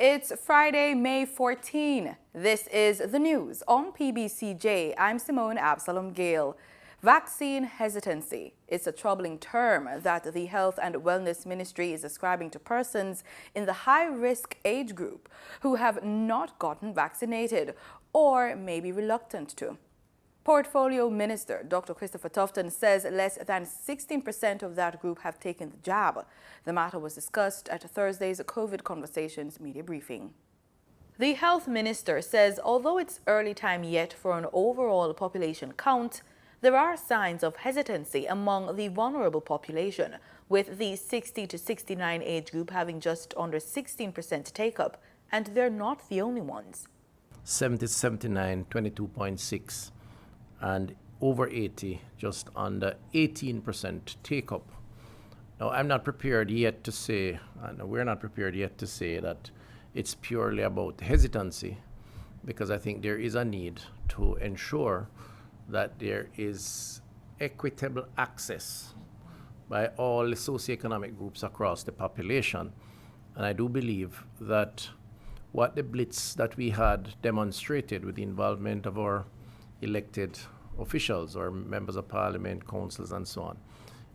It's Friday, May 14. This is the news on PBCJ. I'm Simone Absalom Gale. Vaccine hesitancy is a troubling term that the Health and Wellness Ministry is ascribing to persons in the high-risk age group who have not gotten vaccinated or may be reluctant to. Portfolio Minister Dr. Christopher Tufton says less than 16% of that group have taken the jab. The matter was discussed at Thursday's COVID Conversations media briefing. The Health Minister says although it's early time yet for an overall population count, there are signs of hesitancy among the vulnerable population, with the 60 to 69 age group having just under 16% take-up, and they're not the only ones. 70 to 79, 22.6. And over 80, just under 18% take-up. Now, I'm not prepared yet to say, and we're not prepared yet to say that it's purely about hesitancy, because I think there is a need to ensure that there is equitable access by all the socioeconomic groups across the population. And I do believe that what the blitz that we had demonstrated with the involvement of our elected officials or members of parliament, councils, and so on,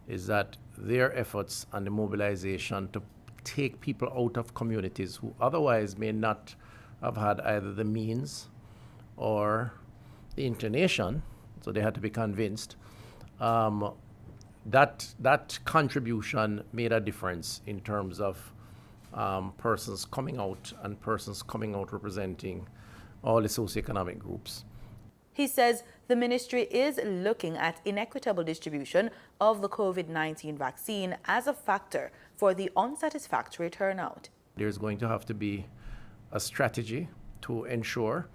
is that their efforts and the mobilization to take people out of communities who otherwise may not have had either the means or the inclination, so they had to be convinced, that contribution made a difference in terms of persons coming out and persons coming out representing all the socioeconomic groups. He says the ministry is looking at inequitable distribution of the COVID-19 vaccine as a factor for the unsatisfactory turnout. There's going to have to be a strategy to ensure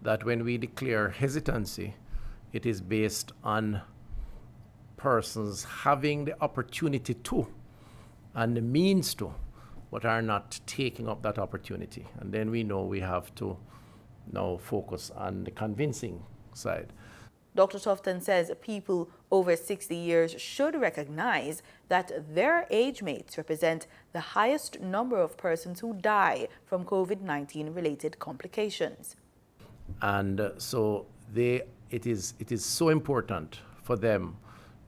that when we declare hesitancy, it is based on persons having the opportunity to and the means to, but are not taking up that opportunity. And then we know we have to now focus on the convincing side. Dr. Tufton says people over 60 years should recognize that their age mates represent the highest number of persons who die from COVID-19 related complications. And so it is so important for them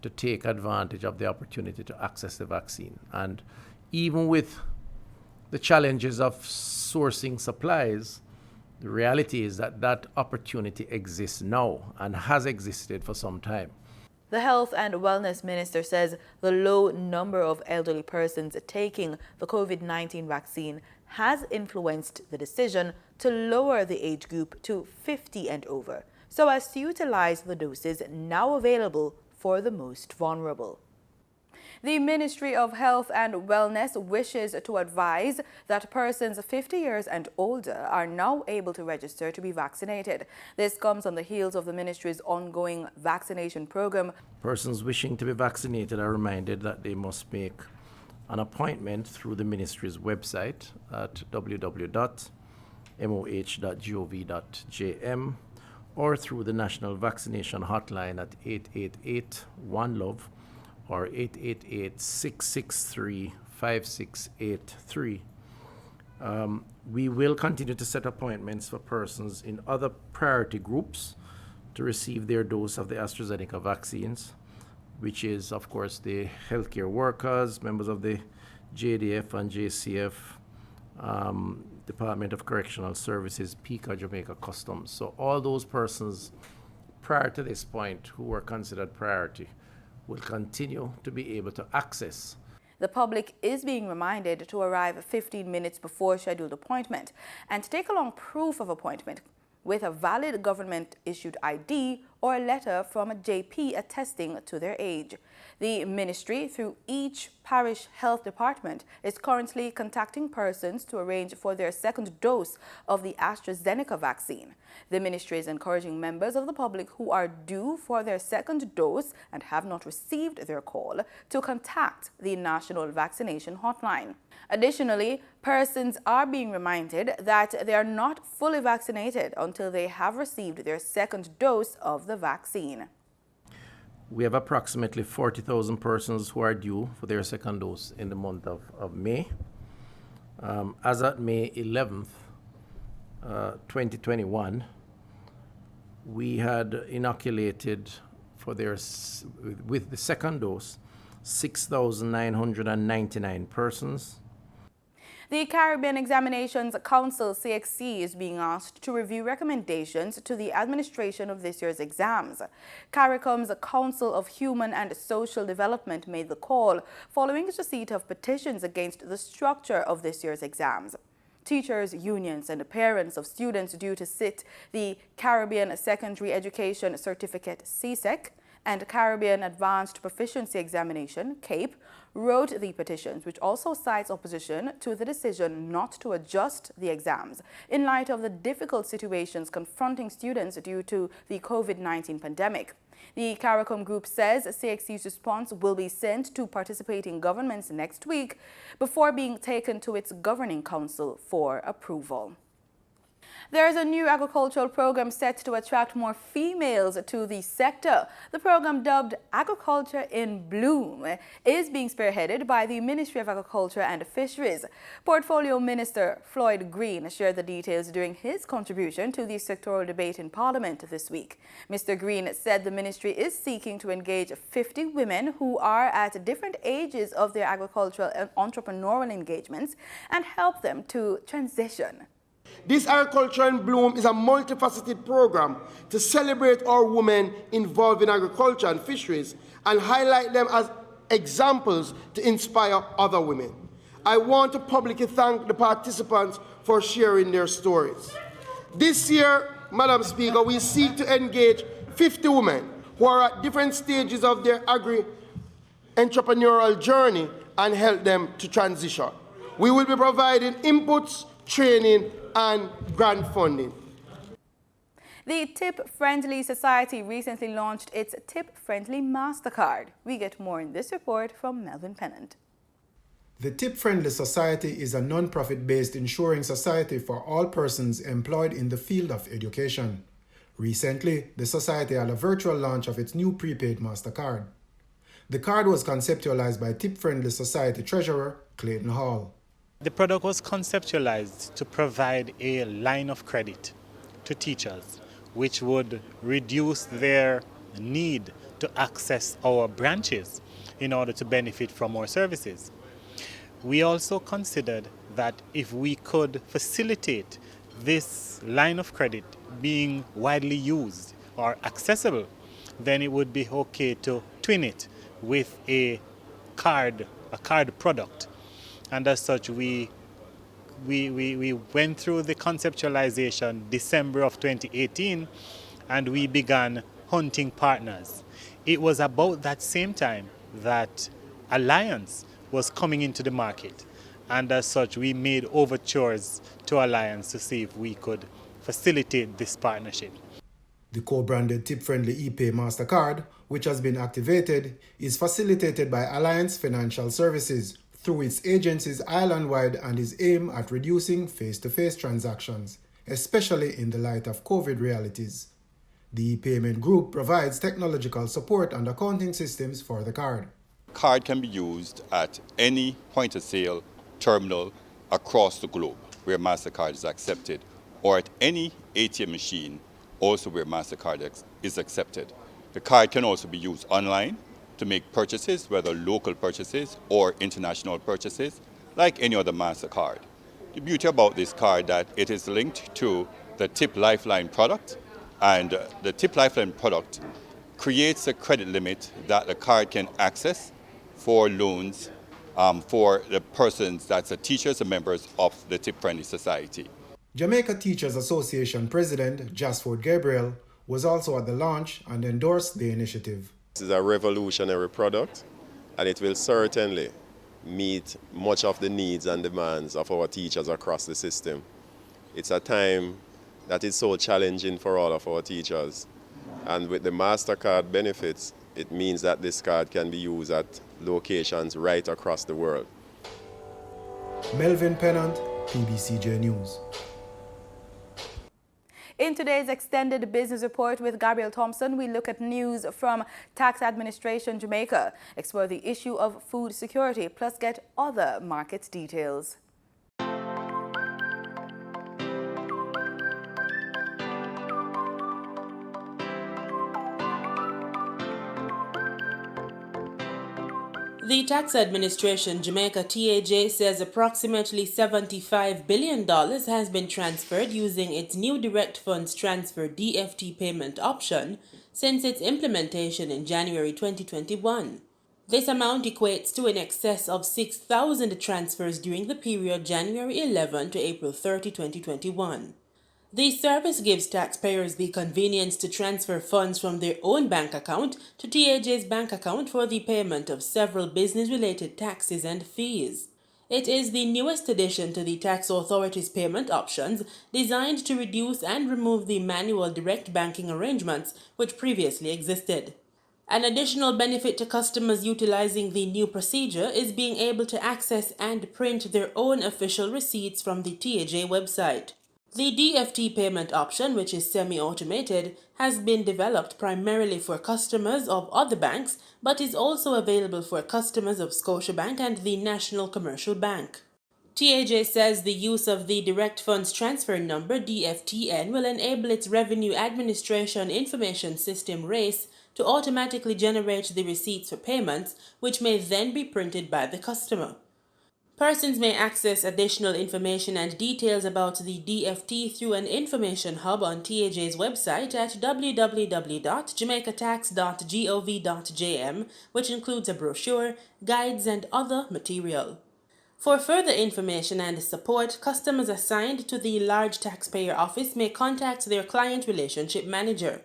to take advantage of the opportunity to access the vaccine. And even with the challenges of sourcing supplies, the reality is that that opportunity exists now and has existed for some time. The Health and Wellness Minister says the low number of elderly persons taking the COVID-19 vaccine has influenced the decision to lower the age group to 50 and over, so as to utilize the doses now available for the most vulnerable. The Ministry of Health and Wellness wishes to advise that persons 50 years and older are now able to register to be vaccinated. This comes on the heels of the ministry's ongoing vaccination program. Persons wishing to be vaccinated are reminded that they must make an appointment through the ministry's website at www.moh.gov.jm or through the National Vaccination Hotline at 888-1-LOVE or 888-663-5683. We will continue to set appointments for persons in other priority groups to receive their dose of the AstraZeneca vaccines, which is, of course, the healthcare workers, members of the JDF and JCF, Department of Correctional Services, Pbcjj, Jamaica Customs. So all those persons prior to this point who were considered priority will continue to be able to access. The public is being reminded to arrive 15 minutes before scheduled appointment and to take along proof of appointment with a valid government-issued ID or a letter from a JP attesting to their age. The ministry, through each parish health department, is currently contacting persons to arrange for their second dose of the AstraZeneca vaccine. The ministry is encouraging members of the public who are due for their second dose and have not received their call to contact the National Vaccination Hotline. Additionally, persons are being reminded that they are not fully vaccinated until they have received their second dose of the vaccine. We have approximately 40,000 persons who are due for their second dose in the month of May. As at May 11th, 2021, we had inoculated with the second dose 6,999 persons. The Caribbean Examinations Council, CXC, is being asked to review recommendations to the administration of this year's exams. CARICOM's Council of Human and Social Development made the call following its receipt of petitions against the structure of this year's exams. Teachers, unions, and parents of students due to sit the Caribbean Secondary Education Certificate, CSEC, and Caribbean Advanced Proficiency Examination, CAPE, wrote the petitions, which also cites opposition to the decision not to adjust the exams in light of the difficult situations confronting students due to the COVID-19 pandemic. The CARICOM group says CXC's response will be sent to participating governments next week before being taken to its governing council for approval. There is a new agricultural program set to attract more females to the sector. The program, dubbed Agriculture in Bloom, is being spearheaded by the Ministry of Agriculture and Fisheries. Portfolio Minister Floyd Green shared the details during his contribution to the sectoral debate in Parliament this week. Mr. Green said the ministry is seeking to engage 50 women who are at different ages of their agricultural and entrepreneurial engagements and help them to transition. This Agriculture in Bloom is a multifaceted program to celebrate our women involved in agriculture and fisheries and highlight them as examples to inspire other women. I want to publicly thank the participants for sharing their stories. This year, Madam Speaker, we seek to engage 50 women who are at different stages of their agri-entrepreneurial journey and help them to transition. We will be providing inputs, training, and grant funding. The Tip Friendly Society recently launched its Tip Friendly MasterCard. We get more in this report from Melvin Pennant. The Tip Friendly Society is a non-profit-based insuring society for all persons employed in the field of education. Recently, the society had a virtual launch of its new prepaid MasterCard. The card was conceptualized by Tip Friendly Society Treasurer Clayton Hall. The product was conceptualized to provide a line of credit to teachers, which would reduce their need to access our branches in order to benefit from our services. We also considered that if we could facilitate this line of credit being widely used or accessible, then it would be okay to twin it with a card product. And as such, we went through the conceptualization December of 2018, and we began hunting partners. It was about that same time that Alliance was coming into the market, and as such, we made overtures to Alliance to see if we could facilitate this partnership. The co-branded Tip-Friendly ePay MasterCard, which has been activated, is facilitated by Alliance Financial Services through its agencies island-wide and is aimed at reducing face-to-face transactions, especially in the light of COVID realities. The e-payment group provides technological support and accounting systems for the card. Card can be used at any point-of-sale terminal across the globe where MasterCard is accepted, or at any ATM machine also where MasterCard is accepted. The card can also be used online to make purchases, whether local purchases or international purchases, like any other MasterCard. The beauty about this card that it is linked to the Tip Lifeline product, and the Tip Lifeline product creates a credit limit that the card can access for loans for the persons that's the teachers and members of the Tip Friendly Society. Jamaica Teachers Association President Jasford Gabriel was also at the launch and endorsed the initiative. This is a revolutionary product, and it will certainly meet much of the needs and demands of our teachers across the system. It's a time that is so challenging for all of our teachers, and with the MasterCard benefits, it means that this card can be used at locations right across the world. Melvin Pennant, PBCJ News. In today's extended business report with Gabriel Thompson, we look at news from Tax Administration Jamaica, explore the issue of food security, plus get other market details. The Tax Administration Jamaica TAJ says approximately $75 billion has been transferred using its new Direct Funds Transfer DFT payment option since its implementation in January 2021. This amount equates to in excess of 6,000 transfers during the period January 11 to April 30, 2021. The service gives taxpayers the convenience to transfer funds from their own bank account to TAJ's bank account for the payment of several business-related taxes and fees. It is the newest addition to the tax authority's payment options, designed to reduce and remove the manual direct banking arrangements which previously existed. An additional benefit to customers utilizing the new procedure is being able to access and print their own official receipts from the TAJ website. The DFT payment option, which is semi-automated, has been developed primarily for customers of other banks, but is also available for customers of Scotiabank and the National Commercial Bank. TAJ says the use of the Direct Funds Transfer Number DFTN will enable its Revenue Administration Information System RACE to automatically generate the receipts for payments, which may then be printed by the customer. Persons may access additional information and details about the DFT through an information hub on TAJ's website at www.jamaicatax.gov.jm, which includes a brochure, guides, and other material. For further information and support, customers assigned to the large taxpayer office may contact their client relationship manager.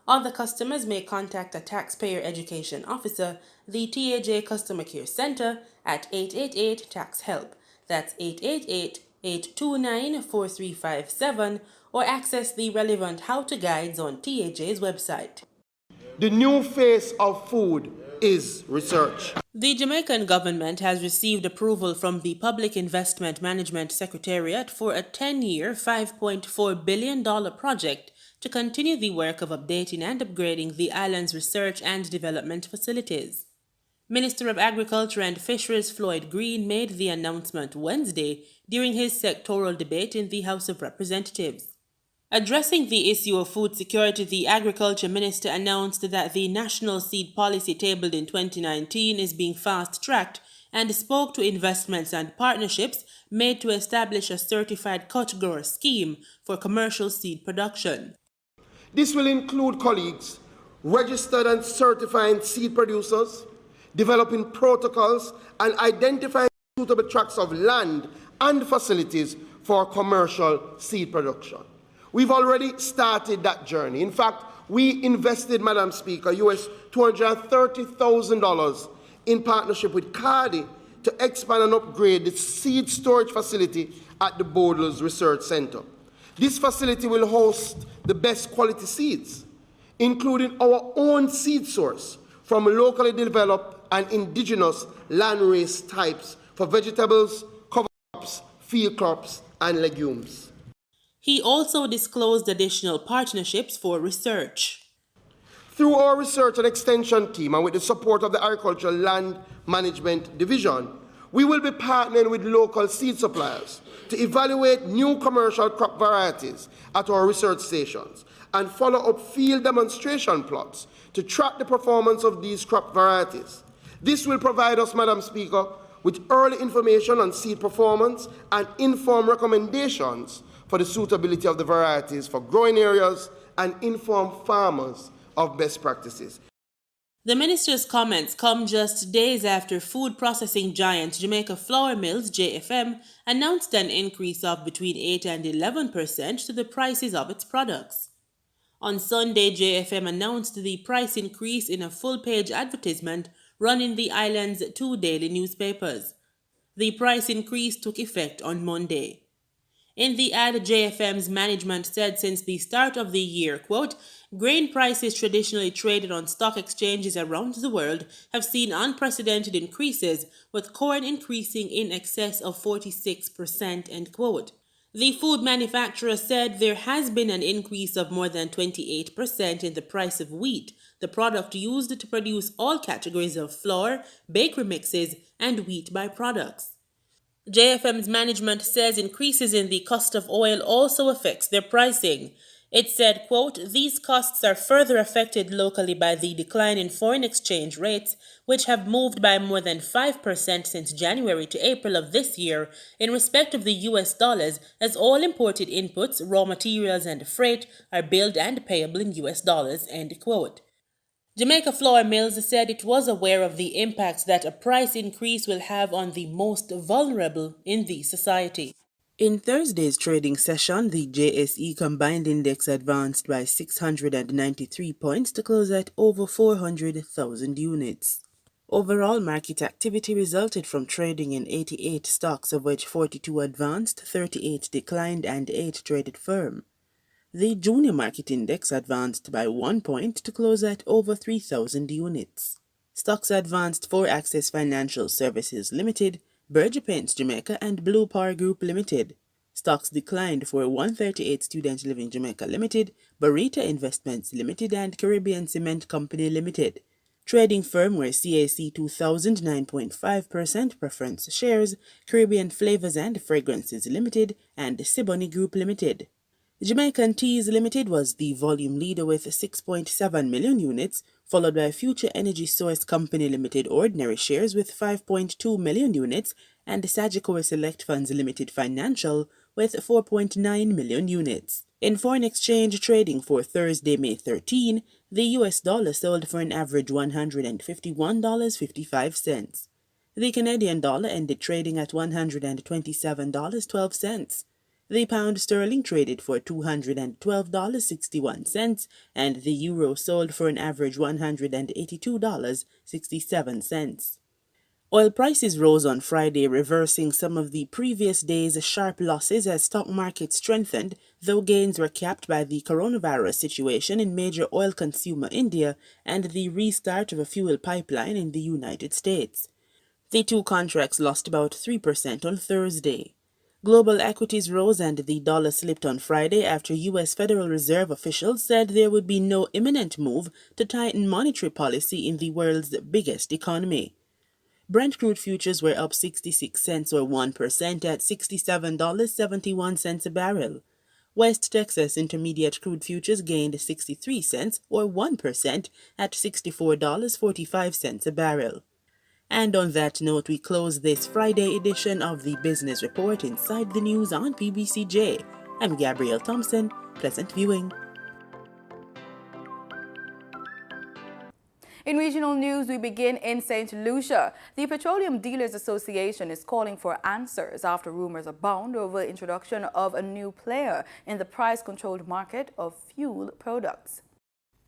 Other customers may contact a taxpayer education officer, the TAJ Customer Care Center, at 888-TAX-HELP. That's 888-829-4357, or access the relevant how-to guides on TAJ's website. The new face of food is research. The Jamaican government has received approval from the Public Investment Management Secretariat for a 10-year, $5.4 billion project to continue the work of updating and upgrading the island's research and development facilities. Minister of Agriculture and Fisheries Floyd Green made the announcement Wednesday during his sectoral debate in the House of Representatives. Addressing the issue of food security, the Agriculture Minister announced that the National Seed Policy tabled in 2019 is being fast-tracked and spoke to investments and partnerships made to establish a certified cut grower scheme for commercial seed production. This will include colleagues registered and certifying seed producers, developing protocols, and identifying suitable tracts of land and facilities for commercial seed production. We've already started that journey. In fact, we invested, Madam Speaker, US $230,000 in partnership with Cardi to expand and upgrade the seed storage facility at the Boyz Research Center. This facility will host the best quality seeds, including our own seed source from locally developed and indigenous landrace types for vegetables, cover crops, field crops, and legumes. He also disclosed additional partnerships for research. Through our research and extension team and with the support of the Agricultural Land Management Division, we will be partnering with local seed suppliers to evaluate new commercial crop varieties at our research stations and follow up field demonstration plots to track the performance of these crop varieties. This will provide us, Madam Speaker, with early information on seed performance and inform recommendations for the suitability of the varieties for growing areas and inform farmers of best practices. The minister's comments come just days after food processing giant Jamaica Flour Mills, JFM, announced an increase of between 8 and 11% to the prices of its products. On Sunday, JFM announced the price increase in a full-page advertisement run in the island's 2 daily newspapers. The price increase took effect on Monday. In the ad, JFM's management said since the start of the year, quote, grain prices traditionally traded on stock exchanges around the world have seen unprecedented increases, with corn increasing in excess of 46%, end quote. The food manufacturer said there has been an increase of more than 28% in the price of wheat, the product used to produce all categories of flour, bakery mixes, and wheat byproducts. JFM's management says increases in the cost of oil also affects their pricing. It said, quote, "These costs are further affected locally by the decline in foreign exchange rates, which have moved by more than 5% since January to April of this year in respect of the US dollars, as all imported inputs, raw materials, and freight are billed and payable in US dollars," end quote. Jamaica Flour Mills said it was aware of the impacts that a price increase will have on the most vulnerable in the society. In Thursday's trading session, the JSE Combined Index advanced by 693 points to close at over 400,000 units. Overall market activity resulted from trading in 88 stocks, of which 42 advanced, 38 declined, and 8 traded firm. The Junior Market Index advanced by 1 point to close at over 3,000 units. Stocks advanced for Access Financial Services Limited, Berger Paints Jamaica, and Blue Power Group Limited. Stocks declined for 138 Student Living Jamaica Limited, Barita Investments Limited, and Caribbean Cement Company Limited. Trading firm were CAC 2000 9.5% preference shares, Caribbean Flavors and Fragrances Limited, and Siboney Group Limited. Jamaican Teas Limited was the volume leader with 6.7 million units, followed by Future Energy Source Company Limited ordinary shares with 5.2 million units, and Sagicor Select Funds Limited Financial with 4.9 million units. In foreign exchange trading for Thursday, May 13, the US dollar sold for an average $151.55. The Canadian dollar ended trading at $127.12. The pound sterling traded for $212.61, and the euro sold for an average $182.67. Oil prices rose on Friday, reversing some of the previous day's sharp losses as stock markets strengthened, though gains were capped by the coronavirus situation in major oil consumer India and the restart of a fuel pipeline in the United States. The two contracts lost about 3% on Thursday. Global equities rose and the dollar slipped on Friday after U.S. Federal Reserve officials said there would be no imminent move to tighten monetary policy in the world's biggest economy. Brent crude futures were up 66 cents or 1% at $67.71 a barrel. West Texas Intermediate crude futures gained 63 cents or 1% at $64.45 a barrel. And on that note, we close this Friday edition of the Business Report Inside the News on PBCJ. I'm Gabrielle Thompson. Pleasant viewing. In regional news, we begin in St. Lucia. The Petroleum Dealers Association is calling for answers after rumors abound over the introduction of a new player in the price-controlled market of fuel products.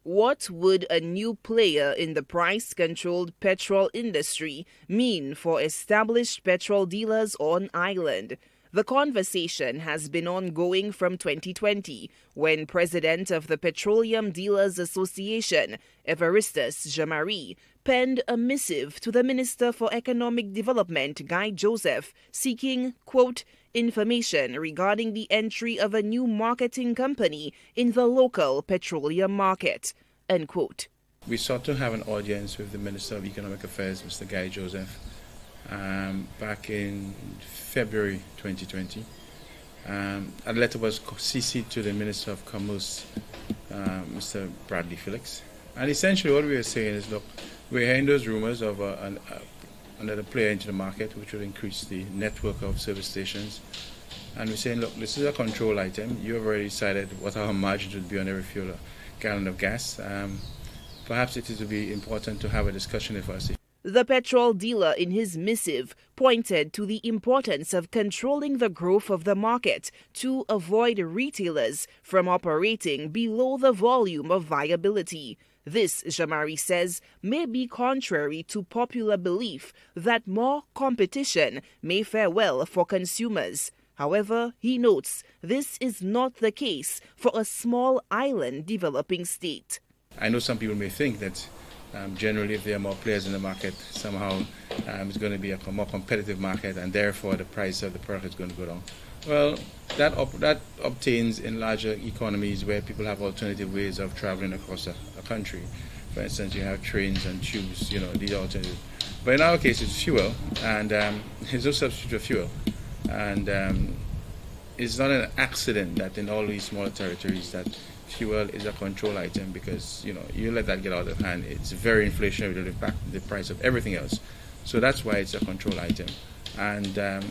What would a new player in the price-controlled petrol industry mean for established petrol dealers on island? The conversation has been ongoing from 2020, when President of the Petroleum Dealers Association, Evaristus Jamari, penned a missive to the Minister for Economic Development, Guy Joseph, seeking, quote, information regarding the entry of a new marketing company in the local petroleum market, unquote. We sought to have an audience with the Minister of Economic Affairs, Mr. Guy Joseph, back in February 2020. A letter was CC'd to the Minister of Commerce, Mr. Bradley Felix. And essentially what we were saying is, look, we're hearing those rumors of another player into the market, which would increase the network of service stations. And we're saying, look, this is a control item. You have already decided what our margins would be on every fuel or gallon of gas. Perhaps it would be important to have a discussion with us. The petrol dealer in his missive pointed to the importance of controlling the growth of the market to avoid retailers from operating below the volume of viability. This, Jamari says, may be contrary to popular belief that more competition may fare well for consumers. However, he notes this is not the case for a small island developing state. I know some people may think that generally if there are more players in the market, somehow it's going to be a more competitive market and therefore the price of the product is going to go down. Well, that obtains in larger economies where people have alternative ways of traveling across a country. For instance, you have trains and tubes, these are alternatives. But in our case, it's fuel, and there's no substitute for fuel. And it's not an accident that in all these smaller territories that fuel is a control item because, you let that get out of hand, it's very inflationary, it'll impact the price of everything else. So that's why it's a control item. And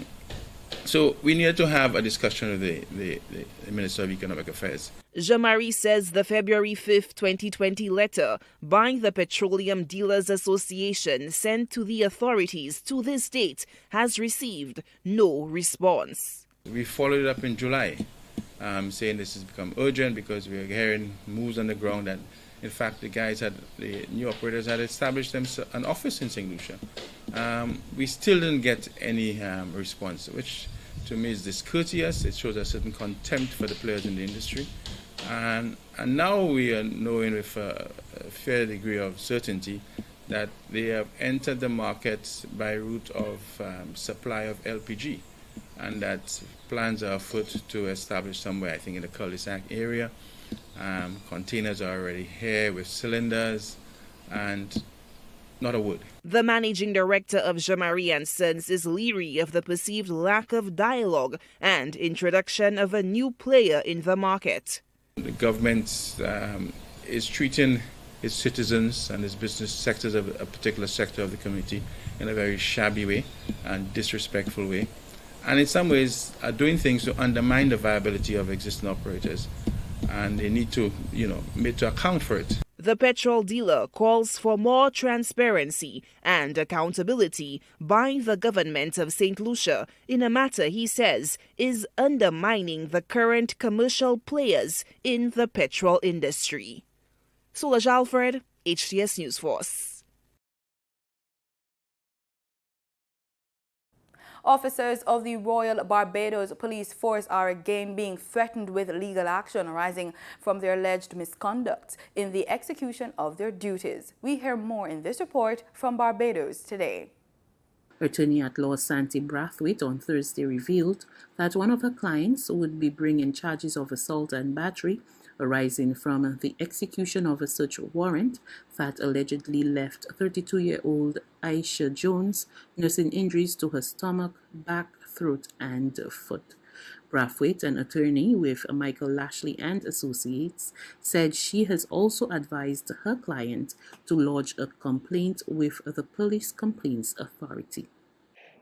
so we need to have a discussion with the Minister of Economic Affairs. Jamari says the February 5, 2020 letter by the Petroleum Dealers Association sent to the authorities to this date has received no response. We followed it up in July, saying this has become urgent because we are hearing moves on the ground that, in fact, the new operators had established an office in St. Lucia. We still didn't get any response, which to me is discourteous. It shows a certain contempt for the players in the industry. And now we are knowing with a fair degree of certainty that they have entered the market by route of supply of LPG, and that plans are afoot to establish somewhere, I think in the cul-de-sac area. Containers are already here with cylinders and not a word. The managing director of Jamari & Sons is leery of the perceived lack of dialogue and introduction of a new player in the market. The government is treating its citizens and its business sectors of a particular sector of the community in a very shabby way and disrespectful way, and in some ways are doing things to undermine the viability of existing operators, and they need to, made to account for it. The petrol dealer calls for more transparency and accountability by the government of St. Lucia in a matter he says is undermining the current commercial players in the petrol industry. Solange Alfred, HTS News Force. Officers of the Royal Barbados Police Force are again being threatened with legal action arising from their alleged misconduct in the execution of their duties. We hear more in this report from Barbados today. Attorney at law Santi Brathwaite on Thursday revealed that one of her clients would be bringing charges of assault and battery arising from the execution of a search warrant that allegedly left 32-year-old Aisha Jones nursing injuries to her stomach, back, throat, and foot. Brathwaite, an attorney with Michael Lashley and Associates, said she has also advised her client to lodge a complaint with the Police Complaints Authority.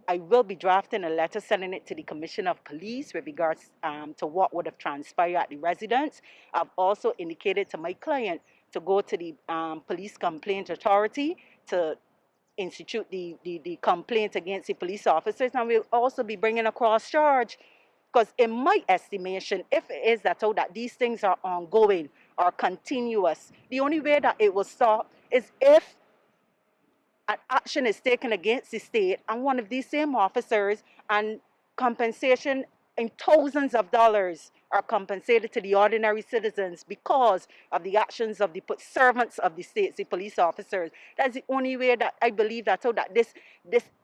I will be drafting a letter sending it to the Commissioner of Police with regards to what would have transpired at the residence. I've also indicated to my client to go to the Police Complaint Authority to institute the complaint against the police officers, and we'll also be bringing a cross charge. Because in my estimation, if it is that these things are ongoing or continuous, the only way that it will stop is if an action is taken against the state and one of these same officers, and compensation in thousands of dollars are compensated to the ordinary citizens because of the actions of the servants of the state, the police officers. That's the only way that I believe that this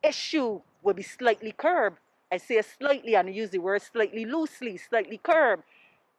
issue will be slightly curbed. I say slightly, and I use the word slightly loosely, slightly curbed.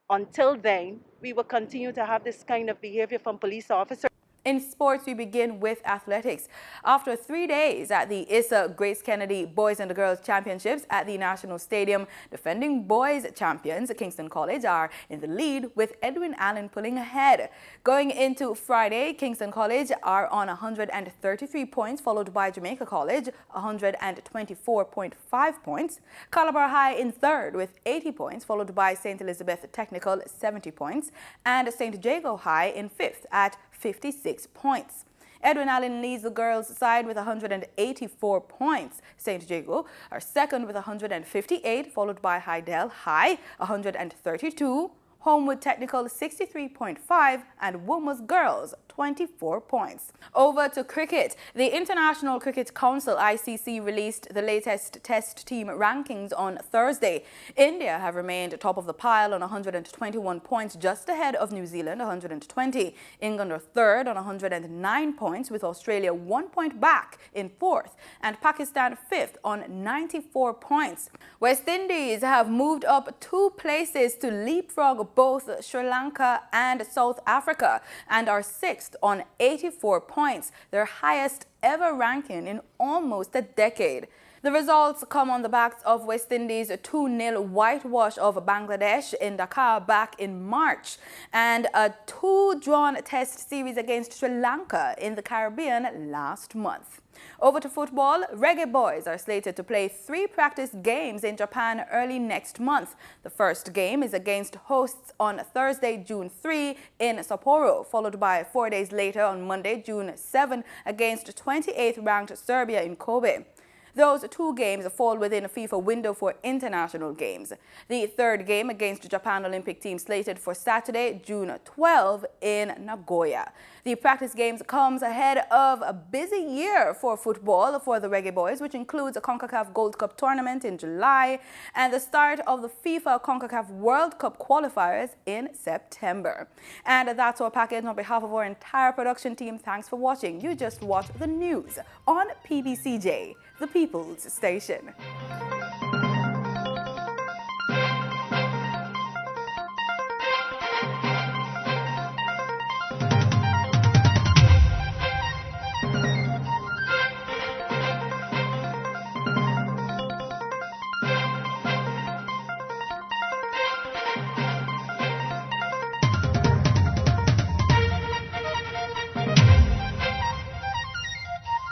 Until then, we will continue to have this kind of behavior from police officers. In sports, we begin with athletics. After 3 days at the Issa Grace Kennedy Boys and Girls Championships at the National Stadium, defending boys champions Kingston College are in the lead with Edwin Allen pulling ahead. Going into Friday, Kingston College are on 133 points, followed by Jamaica College 124.5 points. Calabar High in third with 80 points, followed by St. Elizabeth Technical 70 points, and St. Jago High in fifth at 56 points. Edwin Allen leads the girls' side with 184 points. St. Jago are second with 158, followed by Hydel High 132, Homewood Technical 63.5, and Woomers Girls 24 points. Over to cricket. The International Cricket Council ICC released the latest test team rankings on Thursday. India have remained top of the pile on 121 points, just ahead of New Zealand 120. England are third on 109 points, with Australia 1 point back in fourth, and Pakistan fifth on 94 points. West Indies have moved up 2 places to leapfrog both Sri Lanka and South Africa and are sixth on 84 points, their highest ever ranking in almost a decade. The results come on the backs of West Indies' 2-0 whitewash of Bangladesh in Dhaka back in March and a 2-drawn test series against Sri Lanka in the Caribbean last month. Over to football, Reggae Boyz are slated to play 3 practice games in Japan early next month. The first game is against hosts on Thursday, June 3 in Sapporo, followed by 4 days later on Monday, June 7 against 28th ranked Serbia in Kobe. Those 2 games fall within a FIFA window for international games. The third game against Japan Olympic team slated for Saturday, June 12 in Nagoya. The practice games comes ahead of a busy year for football for the Reggae Boyz, which includes a CONCACAF Gold Cup tournament in July and the start of the FIFA CONCACAF World Cup qualifiers in September. And that's our package. On behalf of our entire production team, thanks for watching. You just watched the news on PBCJ, the People's Station.